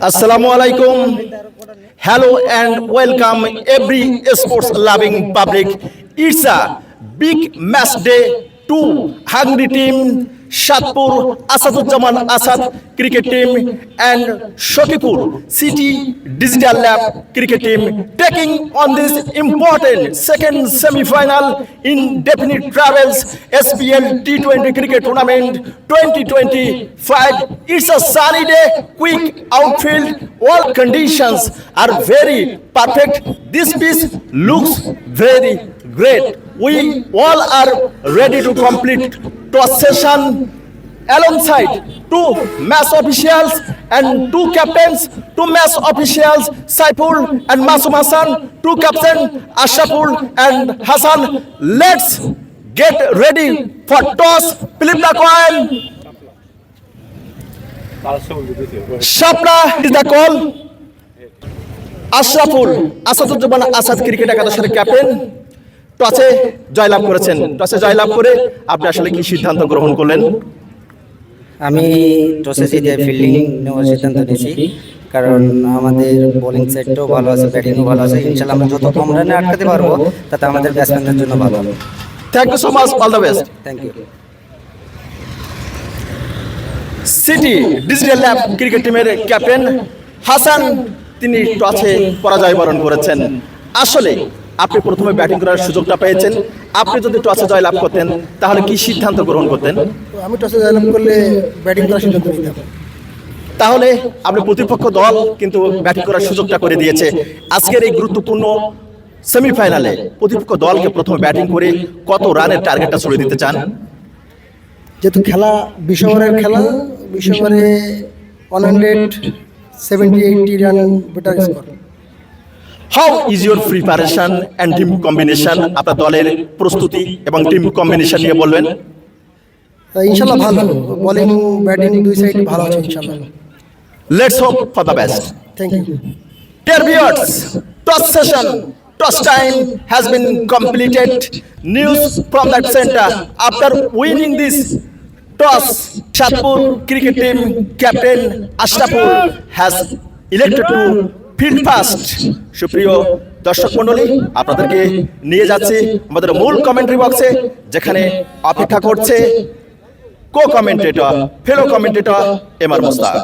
Assalamu alaikum. Hello and welcome every sports loving public. It's a big match day to Hungary team, Shatpur Asaduzzaman Asad cricket team and Shokipur City Digital Lab cricket team taking on this important second semi-final in Definite Travels SPL T20 cricket tournament 2025. It's a sunny day, quick outfield, all conditions are very perfect. This pitch looks very great. We all are ready to complete toss session alongside two match officials and two captains, two match officials Saiful and Masum Hassan, two captain Ashraful and Hassan. Let's get ready for toss. Flip the coin. Shapra is the call. Ashraful Asaduzzaman Asad cricket একাদশের captain টসে জয়লাভ করেছেন। টসে জয়লাভ করে আপনি আসলে কি সিদ্ধান্ত গ্রহণ করলেন? আমি টসে জিতে ফিল্ডিং নেওয়ার সিদ্ধান্ত নিয়েছি, কারণ আমাদের বোলিং সেটটাও ভালো আছে, ব্যাটিংও ভালো আছে। ইনশাআল্লাহ আমরা যত কম রানে আটকাতে পারবো তাতে আমাদের ব্যাটসম্যানদের জন্য ভালো হবে। Thank you so much, all the best. Thank you. City Digital Lab cricket টিমের ক্যাপ্টেন হাসান তিনি টসে পরাজয় বরণ করেছেন। আসলে আপনি প্রথমে ব্যাটিং করার সুযোগটা পেয়েছেন, আপনি যদি টসে জয়লাভ করতেন তাহলে কি সিদ্ধান্ত গ্রহণ করতেন? আমি টসে জয়লাভ করলে ব্যাটিং করার সিদ্ধান্ত নিতাম। তাহলে আপনি প্রতিপক্ষ দল কিন্তু ব্যাটিং করার সুযোগটা করে দিয়েছে। আজকের এই গুরুত্বপূর্ণ সেমিফাইনালে প্রতিপক্ষ দলকে প্রথমে ব্যাটিং করে কত রানের টার্গেটটা ছড়ে দিতে চান? যেহেতু খেলা 20 ওভারের খেলা, 20 ওভারে 170-80 run better score. How is your preparation and team combination? আপনার দলের প্রস্তুতি এবং টিম কম্বিনেশন নিয়ে বলবেন। ইনশাআল্লাহ ভালো, বোলিং ব্যাটিং দুই সাইড ভালো আছে ইনশাআল্লাহ। Let's hope for the best. Thank you. Dear viewers, toss session, toss time has been completed. News from that center. After winning this toss, Shatpur cricket team captain Ashraful has elected to field first. সুপ্রিয় দর্শক মণ্ডলী, আপনাদেরকে নিয়ে যাচ্ছি আমাদের মূল commentary বক্সে, যেখানে অপেক্ষা করছে কো কমেন্টেটর, ফেলো কমেন্টেটর এমআর মুস্তাক।